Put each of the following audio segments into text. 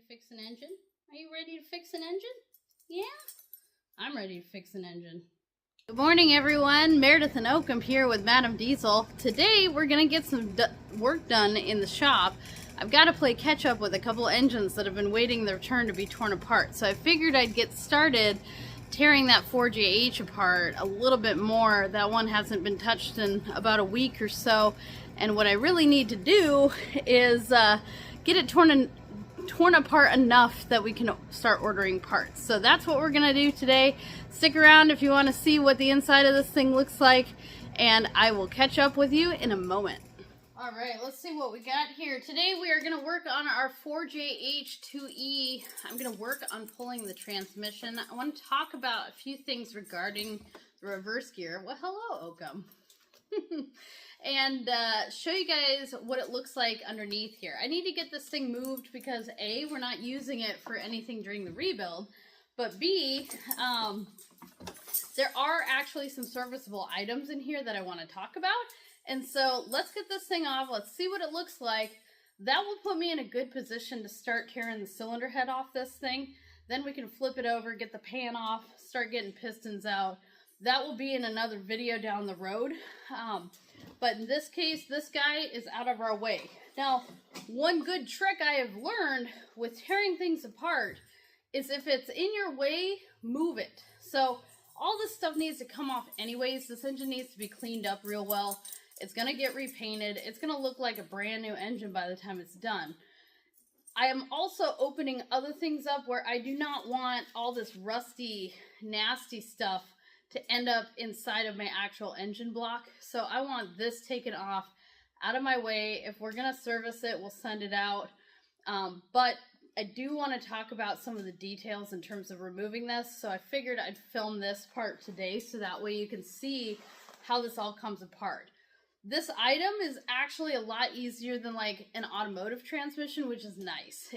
fix an engine? Are you ready to fix an engine? Yeah? I'm ready to fix an engine. Good morning, everyone. Meredith and Oakham here with Madam Diesel. Today we're going to get some work done in the shop. I've got to play catch up with a couple engines that have been waiting their turn to be torn apart. So I figured I'd get started tearing that 4JH apart a little bit more. That one hasn't been touched in about a week or so. And what I really need to do is get it torn apart enough that we can start ordering parts. So that's what we're gonna do today. Stick around if you want to see what the inside of this thing looks like, and I will catch up with you in a moment. All right, let's see what we got here. Today we are going to work on our 4JH2E. I'm going to work on pulling the transmission. I want to talk about a few things regarding the reverse gear. Well, hello, Oakham. And show you guys what it looks like underneath here. I need to get this thing moved because A, we're not using it for anything during the rebuild, but B, there are actually some serviceable items in here that I want to talk about. And so let's get this thing off. Let's see what it looks like. That will put me in a good position to start tearing the cylinder head off this thing. Then we can flip it over, get the pan off, start getting pistons out. That will be in another video down the road. But in this case, this guy is out of our way. Now, one good trick I have learned with tearing things apart is if it's in your way, move it. So all this stuff needs to come off anyways. This engine needs to be cleaned up real well. It's going to get repainted. It's going to look like a brand new engine by the time it's done. I am also opening other things up where I do not want all this rusty, nasty stuff to end up inside of my actual engine block. So I want this taken off, out of my way. If we're going to service it, we'll send it out. But I do want to talk about some of the details in terms of removing this. So I figured I'd film this part today so that way you can see how this all comes apart. This item is actually a lot easier than like an automotive transmission, which is nice.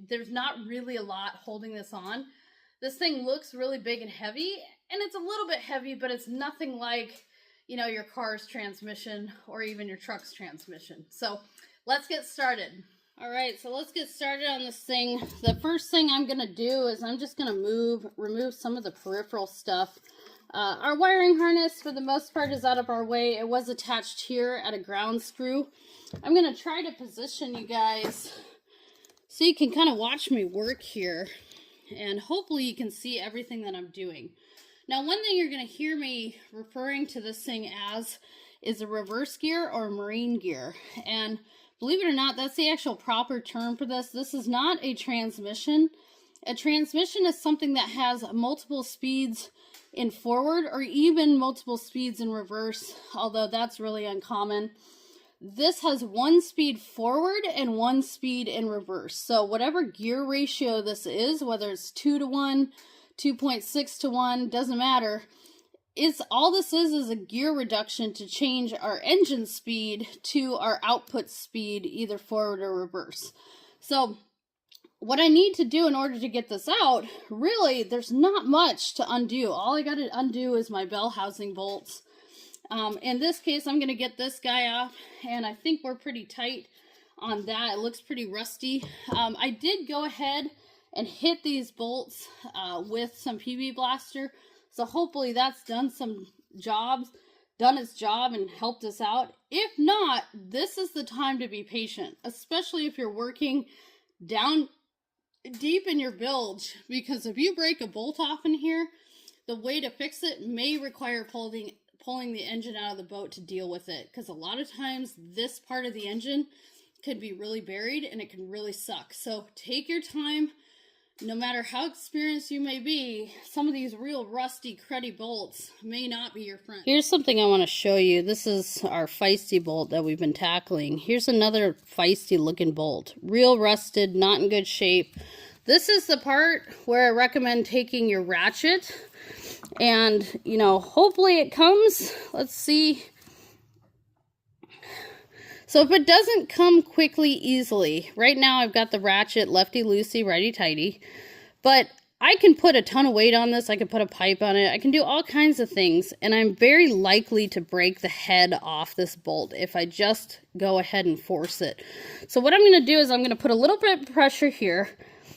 There's not really a lot holding this on. This thing looks really big and heavy, and it's a little bit heavy, but it's nothing like, you know, your car's transmission or even your truck's transmission. So let's get started. All right, so let's get started on this thing. The first thing I'm gonna do is I'm just gonna remove some of the peripheral stuff. Our wiring harness, for the most part, is out of our way. It was attached here at a ground screw. I'm going to try to position you guys so you can kind of watch me work here. And hopefully you can see everything that I'm doing. Now, one thing you're going to hear me referring to this thing as is a reverse gear or marine gear. And believe it or not, that's the actual proper term for this. This is not a transmission. A transmission is something that has multiple speeds in forward or even multiple speeds in reverse, although that's really uncommon. This has one speed forward and one speed in reverse. So whatever gear ratio this is, whether it's 2 to 1, 2.6 to 1, doesn't matter. All this is a gear reduction to change our engine speed to our output speed, either forward or reverse. So what I need to do in order to get this out, really, there's not much to undo. All I got to undo is my bell housing bolts. In this case, I'm going to get this guy off, and I think we're pretty tight on that. It looks pretty rusty. I did go ahead and hit these bolts with some PB Blaster, so hopefully that's done its job and helped us out. If not, this is the time to be patient, especially if you're working down deep in your bilge, because if you break a bolt off in here, the way to fix it may require pulling the engine out of the boat to deal with it, because a lot of times this part of the engine could be really buried and it can really suck. So take your time. No matter how experienced you may be, some of these real rusty, cruddy bolts may not be your friend. Here's something I want to show you. This is our feisty bolt that we've been tackling. Here's another feisty looking bolt. Real rusted, not in good shape. This is the part where I recommend taking your ratchet and, you know, hopefully it comes. Let's see. So if it doesn't come quickly, easily, right now I've got the ratchet lefty-loosey, righty-tighty, but I can put a ton of weight on this. I can put a pipe on it. I can do all kinds of things, and I'm very likely to break the head off this bolt if I just go ahead and force it. So what I'm going to do is I'm going to put a little bit of pressure here.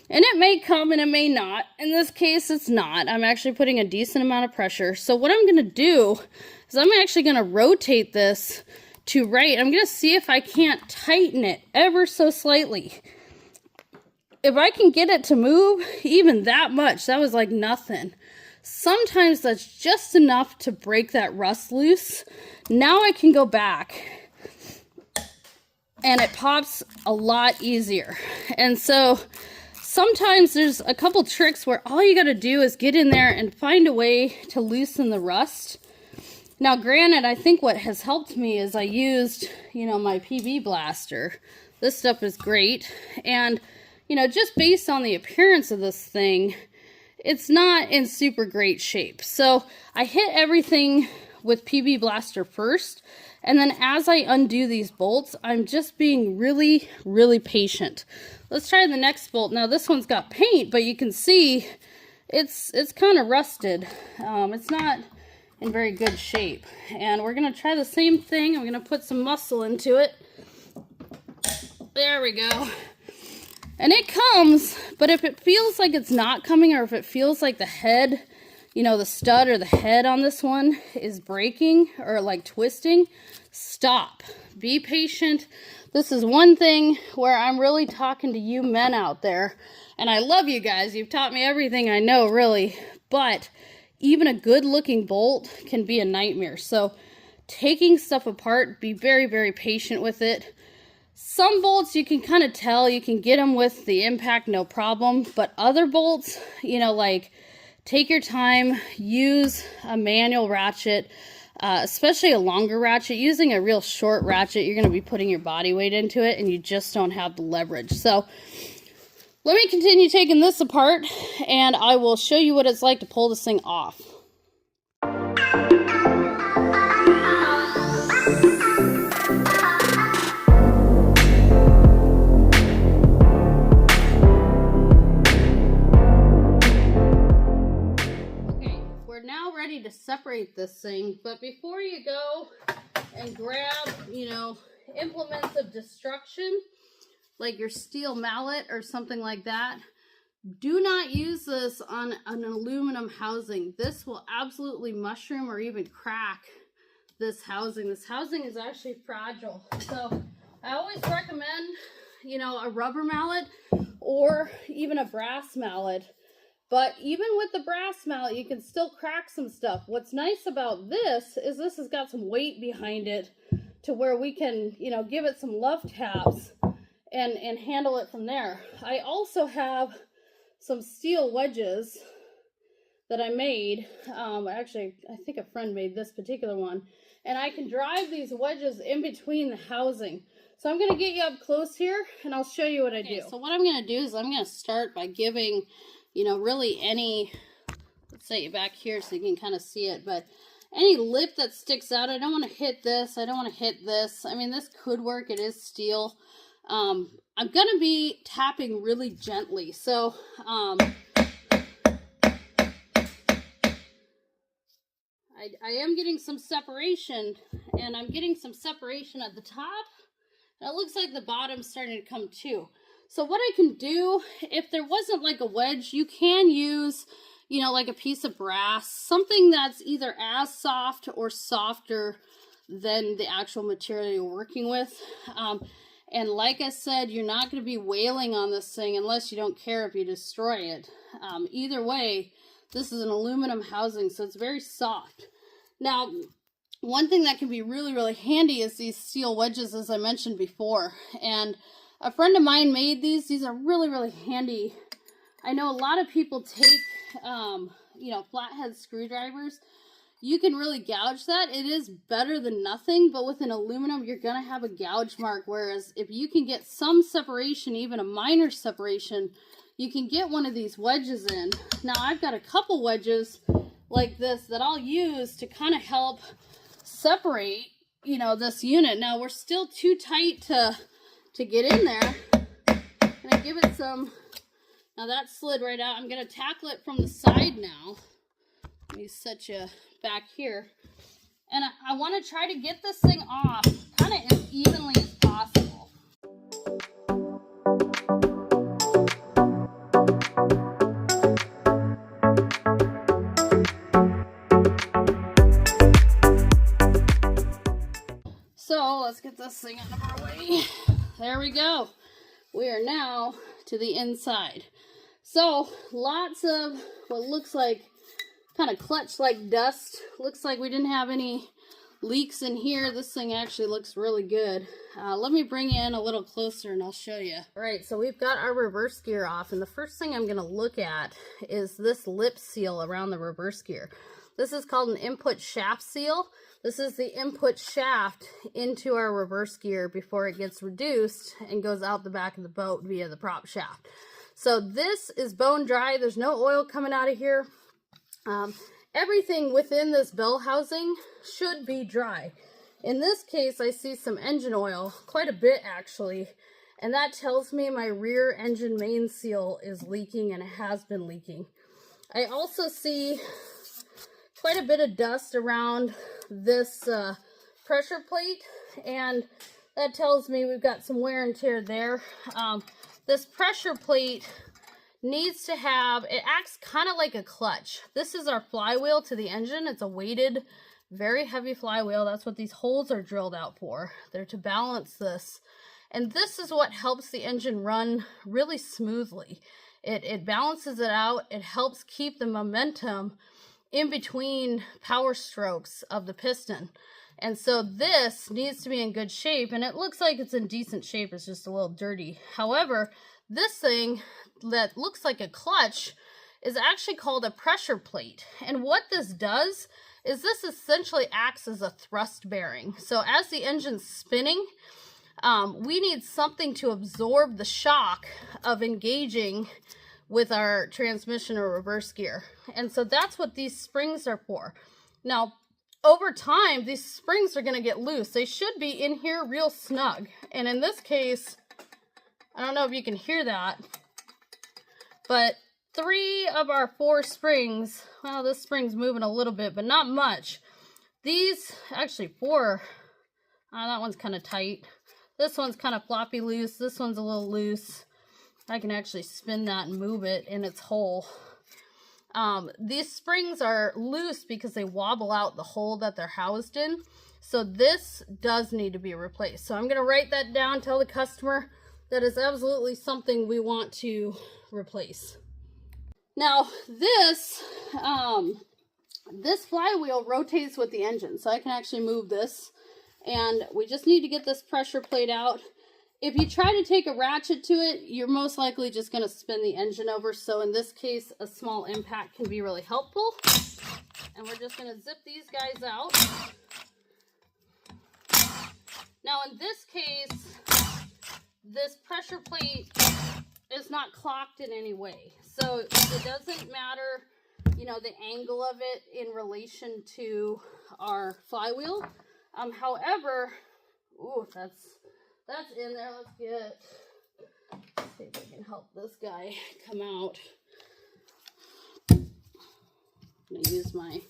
And it may come and it may not. In this case, it's not. I'm actually putting a decent amount of pressure. So what I'm going to do is I'm actually going to rotate this to right. I'm going to see if I can't tighten it ever so slightly. If I can get it to move even that much, that was like nothing. Sometimes that's just enough to break that rust loose. Now I can go back and it pops a lot easier. And so sometimes there's a couple tricks where all you got to do is get in there and find a way to loosen the rust. Now, granted, I think what has helped me is I used, you know, my PB blaster. This stuff is great. And, you know, just based on the appearance of this thing, it's not in super great shape. So I hit everything with PB blaster first. And then as I undo these bolts, I'm just being really, really patient. Let's try the next bolt. Now this one's got paint, but you can see it's kind of rusted. It's not in very good shape. And we're gonna try the same thing. I'm gonna put some muscle into it. There we go. And it comes, but if it feels like it's not coming, or if it feels like the head, you know, the stud or the head on this one is breaking or like twisting, stop. Be patient. This is one thing where I'm really talking to you men out there. And I love you guys. You've taught me everything I know, really. But even a good looking bolt can be a nightmare. So taking stuff apart, be very, very patient with it. Some bolts you can kind of tell, you can get them with the impact, no problem. But other bolts, you know, like take your time, use a manual ratchet, especially a longer ratchet. Using a real short ratchet, you're going to be putting your body weight into it and you just don't have the leverage. So let me continue taking this apart and I will show you what it's like to pull this thing off. Ready to separate this thing, but before you go and grab, you know, implements of destruction like your steel mallet or something like that, do not use this on an aluminum housing. This will absolutely mushroom or even crack this housing. This housing is actually fragile, so I always recommend, you know, a rubber mallet or even a brass mallet. But even with the brass mallet, you can still crack some stuff. What's nice about this is this has got some weight behind it to where we can, you know, give it some love taps and handle it from there. I also have some steel wedges that I made. Actually, I think a friend made this particular one. And I can drive these wedges in between the housing. So I'm going to get you up close here and I'll show you what I do. So what I'm going to do is I'm going to start by giving, you know, really any, let's set you back here so you can kind of see it, but any lip that sticks out, I don't want to hit this, I don't want to hit this. I mean, this could work, it is steel. I'm going to be tapping really gently, so I am getting some separation, and I'm getting some separation at the top, and it looks like the bottom's starting to come too. So what I can do, if there wasn't like a wedge, you can use, you know, like a piece of brass, something that's either as soft or softer than the actual material you're working with. And like I said, you're not going to be wailing on this thing unless you don't care if you destroy it. Either way, this is an aluminum housing, so it's very soft. Now, one thing that can be really, really handy is these steel wedges, as I mentioned before. And a friend of mine made these. These are really, really handy. I know a lot of people take, you know, flathead screwdrivers. You can really gouge that. It is better than nothing, but with an aluminum, you're going to have a gouge mark. Whereas if you can get some separation, even a minor separation, you can get one of these wedges in. Now, I've got a couple wedges like this that I'll use to kind of help separate, you know, this unit. Now, we're still too tight to get in there. I'm gonna give it some, now that slid right out. I'm gonna tackle it from the side now. Let me set you back here. And I wanna try to get this thing off kind of as evenly as possible. this thing out of our way. There we go. We are now to the inside. So lots of what looks like kind of clutch-like dust. Looks like we didn't have any leaks in here. This thing actually looks really good. Let me bring you in a little closer and I'll show you. All right, so we've got our reverse gear off, and the first thing I'm going to look at is this lip seal around the reverse gear. This is called an input shaft seal. This is the input shaft into our reverse gear before it gets reduced and goes out the back of the boat via the prop shaft. So this is bone dry. There's no oil coming out of here. Everything within this bell housing should be dry. In this case, I see some engine oil, quite a bit actually, and that tells me my rear engine main seal is leaking, and it has been leaking. I also see quite a bit of dust around this pressure plate, and that tells me we've got some wear and tear there. This pressure plate needs to have, it acts kind of like a clutch. This is our flywheel to the engine. It's a weighted, very heavy flywheel. That's what these holes are drilled out for. They're to balance this. And this is what helps the engine run really smoothly. It balances it out. It helps keep the momentum in between power strokes of the piston. And so this needs to be in good shape, and it looks like it's in decent shape. It's just a little dirty. However, this thing that looks like a clutch is actually called a pressure plate. And what this does is this essentially acts as a thrust bearing. So as the engine's spinning, we need something to absorb the shock of engaging with our transmission or reverse gear. And so that's what these springs are for. Now, over time, these springs are going to get loose. They should be in here real snug. And in this case, I don't know if you can hear that, but 3 of our 4 springs, well, this spring's moving a little bit, but not much. These, actually 4, that one's kind of tight. This one's kind of floppy loose. This one's a little loose. I can actually spin that and move it in its hole. These springs are loose because they wobble out the hole that they're housed in. So this does need to be replaced. So I'm going to write that down, tell the customer that is absolutely something we want to replace. Now this, this flywheel rotates with the engine. So I can actually move this, and we just need to get this pressure plate out. If you try to take a ratchet to it, you're most likely just going to spin the engine over. So in this case, a small impact can be really helpful. And we're just going to zip these guys out. Now in this case, this pressure plate is not clocked in any way. So it doesn't matter, you know, the angle of it in relation to our flywheel. However, ooh, that's in there. Let's see if I can help this guy come out. I'm going to use my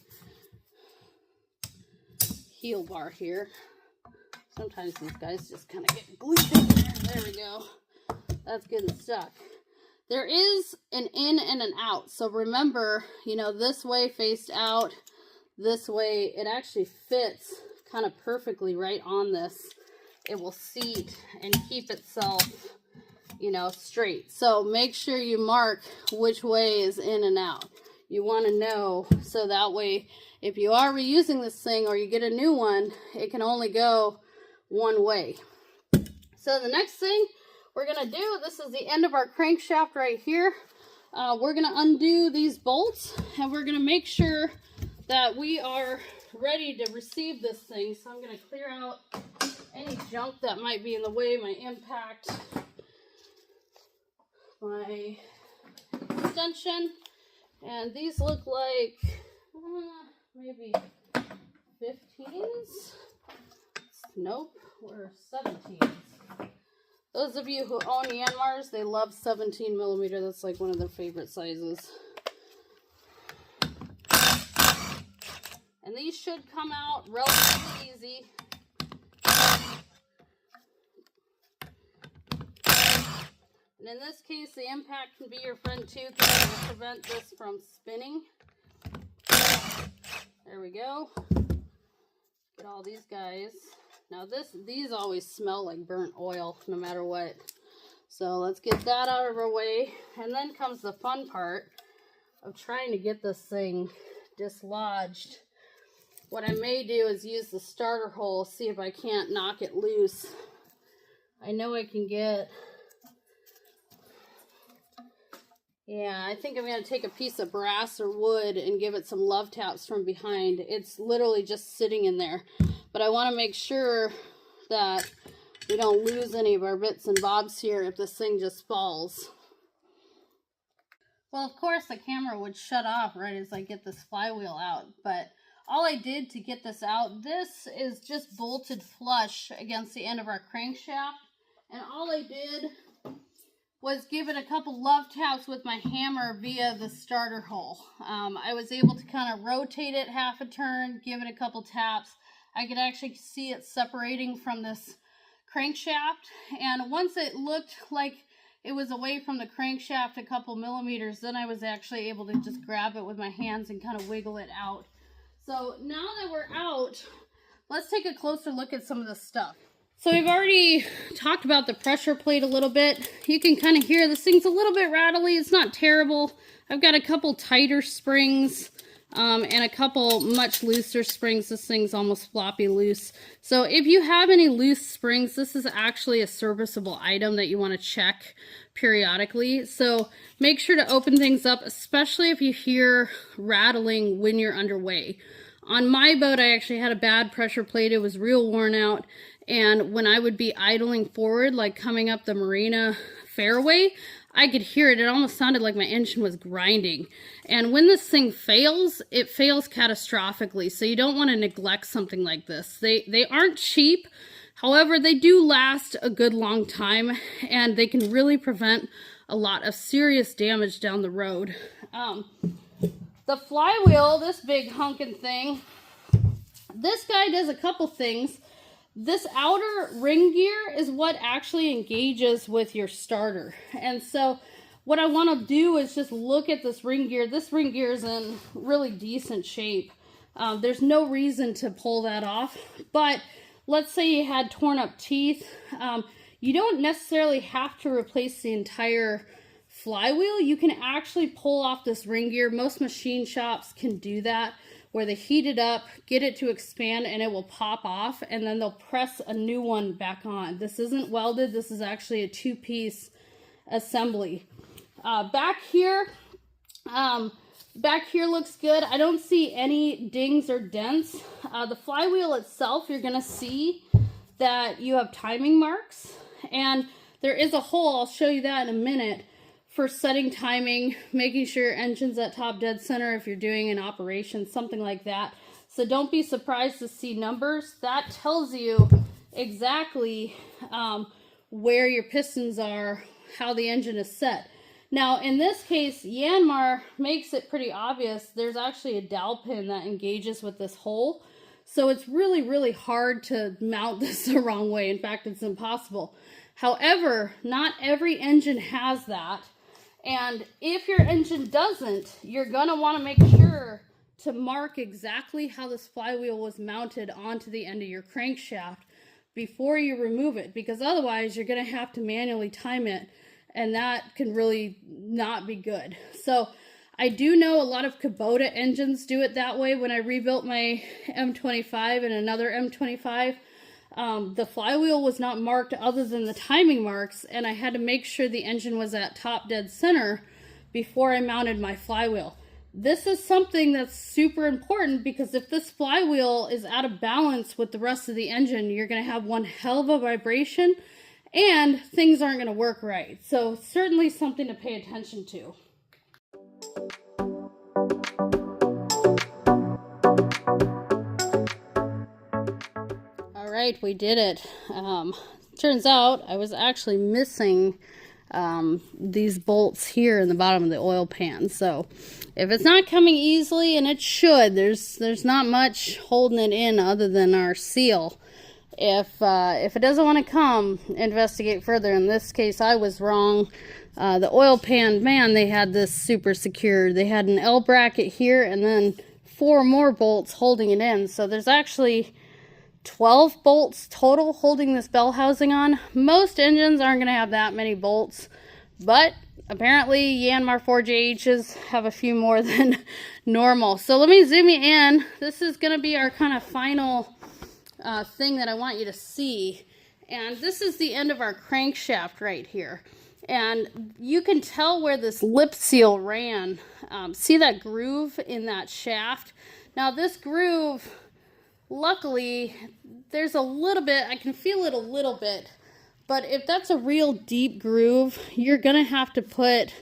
heel bar here. Sometimes these guys just kind of get glued in there. There we go. That's good and stuck. There is an in and an out. So remember, you know, this way faced out, this way, it actually fits kind of perfectly right on this. It will seat and keep itself, you know, straight. So make sure you mark which way is in and out. You want to know, so that way if you are reusing this thing or you get a new one, it can only go one way. So the next thing we're going to do, this is the end of our crankshaft right here. We're going to undo these bolts, and we're going to make sure that we are ready to receive this thing. So I'm going to clear out any junk that might be in the way, my impact, my extension, and these look like maybe 15s. Nope, we're 17s. Those of you who own Yanmars, they love 17 millimeter. That's like one of their favorite sizes. And these should come out relatively easy. And in this case, the impact can be your front tooth to prevent this from spinning. There we go. Get all these guys Now these always smell like burnt oil no matter what. So let's get that out of our way. And then comes the fun part of trying to get this thing dislodged. What I may do is use the starter hole, see if I can't knock it loose. I know I can get... Yeah, I think I'm going to take a piece of brass or wood and give it some love taps from behind. It's literally just sitting in there. But I want to make sure that we don't lose any of our bits and bobs here if this thing just falls. Well, of course, the camera would shut off right as I get this flywheel out. But all I did to get this out, this is just bolted flush against the end of our crankshaft. And all I did was give it a couple love taps with my hammer via the starter hole. I was able to kind of rotate it half a turn, give it a couple taps. I could actually see it separating from this crankshaft. And once it looked like it was away from the crankshaft a couple millimeters, then I was actually able to just grab it with my hands and kind of wiggle it out. So now that we're out, let's take a closer look at some of the stuff. So we've already talked about the pressure plate a little bit. You can kind of hear this thing's a little bit rattly. It's not terrible. I've got a couple tighter springs and a couple much looser springs. This thing's almost floppy loose. So if you have any loose springs, this is actually a serviceable item that you want to check periodically. So make sure to open things up, especially if you hear rattling when you're underway. On my boat, I actually had a bad pressure plate. It was real worn out. And when I would be idling forward, like coming up the marina fairway, I could hear it. It almost sounded like my engine was grinding. And when this thing fails, it fails catastrophically. So you don't want to neglect something like this. They aren't cheap. However, they do last a good long time, and they can really prevent a lot of serious damage down the road. The flywheel, this big hunkin' thing, this guy does a couple things. This outer ring gear is what actually engages with your starter. And so what I want to do is just look at this ring gear. This ring gear is in really decent shape. There's no reason to pull that off. But let's say you had torn up teeth. You don't necessarily have to replace the entire flywheel. You can actually pull off this ring gear. Most machine shops can do that, where they heat it up, get it to expand, and it will pop off, and then they'll press a new one back on. This isn't welded. This is actually a two-piece assembly. Back here looks good. I don't see any dings or dents. The flywheel itself, you're gonna see that you have timing marks, and there is a hole, I'll show you that in a minute, for setting timing, making sure your engine's at top dead center if you're doing an operation, something like that. So don't be surprised to see numbers. That tells you exactly where your pistons are, how the engine is set. Now, in this case, Yanmar makes it pretty obvious. There's actually a dowel pin that engages with this hole. So it's really, really hard to mount this the wrong way. In fact, it's impossible. However, not every engine has that. And if your engine doesn't, you're going to want to make sure to mark exactly how this flywheel was mounted onto the end of your crankshaft before you remove it, because otherwise you're going to have to manually time it, and that can really not be good. So I do know a lot of Kubota engines do it that way. When I rebuilt my M25 and another M25, the flywheel was not marked other than the timing marks, and I had to make sure the engine was at top dead center before I mounted my flywheel. This is something that's super important, because if this flywheel is out of balance with the rest of the engine, you're going to have one hell of a vibration and things aren't going to work right. So certainly something to pay attention to. All right, we did it. Turns out I was actually missing these bolts here in the bottom of the oil pan. So if it's not coming easily, and it should, there's not much holding it in other than our seal. If it doesn't want to come, investigate further. In this case, I was wrong. The oil pan, man, they had this super secured. They had an L bracket here and then 4 more bolts holding it in. So there's actually 12 bolts total holding this bell housing on. Most engines aren't going to have that many bolts, but apparently Yanmar 4JHs have a few more than normal. So let me zoom you in. This is going to be our kind of final thing that I want you to see. And this is the end of our crankshaft right here. And you can tell where this lip seal ran. See that groove in that shaft? Now this groove, luckily, there's a little bit, I can feel it a little bit. But if that's a real deep groove, you're going to have to put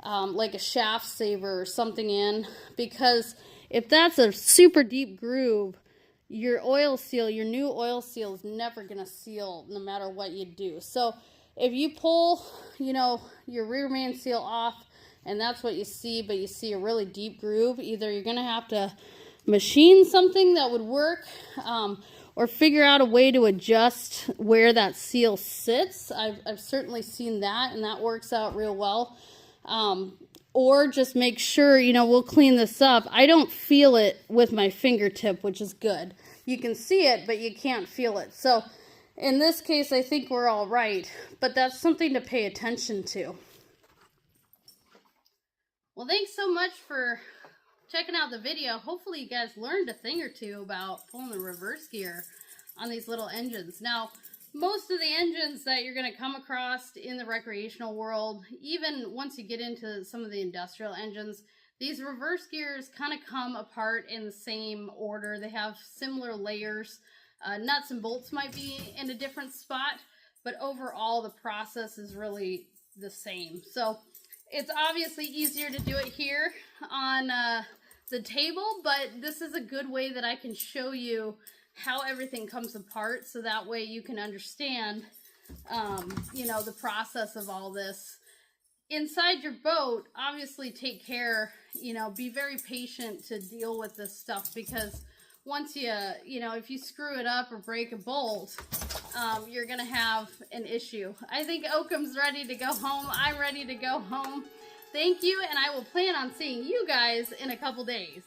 like a shaft saver or something in. Because if that's a super deep groove, your oil seal, your new oil seal is never going to seal no matter what you do. So if you pull, you know, your rear main seal off and that's what you see, but you see a really deep groove, either you're going to have to machine something that would work or figure out a way to adjust where that seal sits. I've certainly seen that, and that works out real well. Or just make sure, you know, we'll clean this up. I don't feel it with my fingertip, which is good. You can see it, but you can't feel it. So in this case, I think we're all right, but that's something to pay attention to. Well, thanks so much for checking out the video. Hopefully you guys learned a thing or two about pulling the reverse gear on these little engines. Now, most of the engines that you're going to come across in the recreational world, even once you get into some of the industrial engines, these reverse gears kind of come apart in the same order. They have similar layers. Nuts and bolts might be in a different spot, but overall the process is really the same. So it's obviously easier to do it here on the table, but this is a good way that I can show you how everything comes apart, so that way you can understand, you know, the process of all this. Inside your boat, obviously take care, you know, be very patient to deal with this stuff, because once you know, if you screw it up or break a bolt, you're going to have an issue. I think Oakum's ready to go home. I'm ready to go home. Thank you, and I will plan on seeing you guys in a couple days.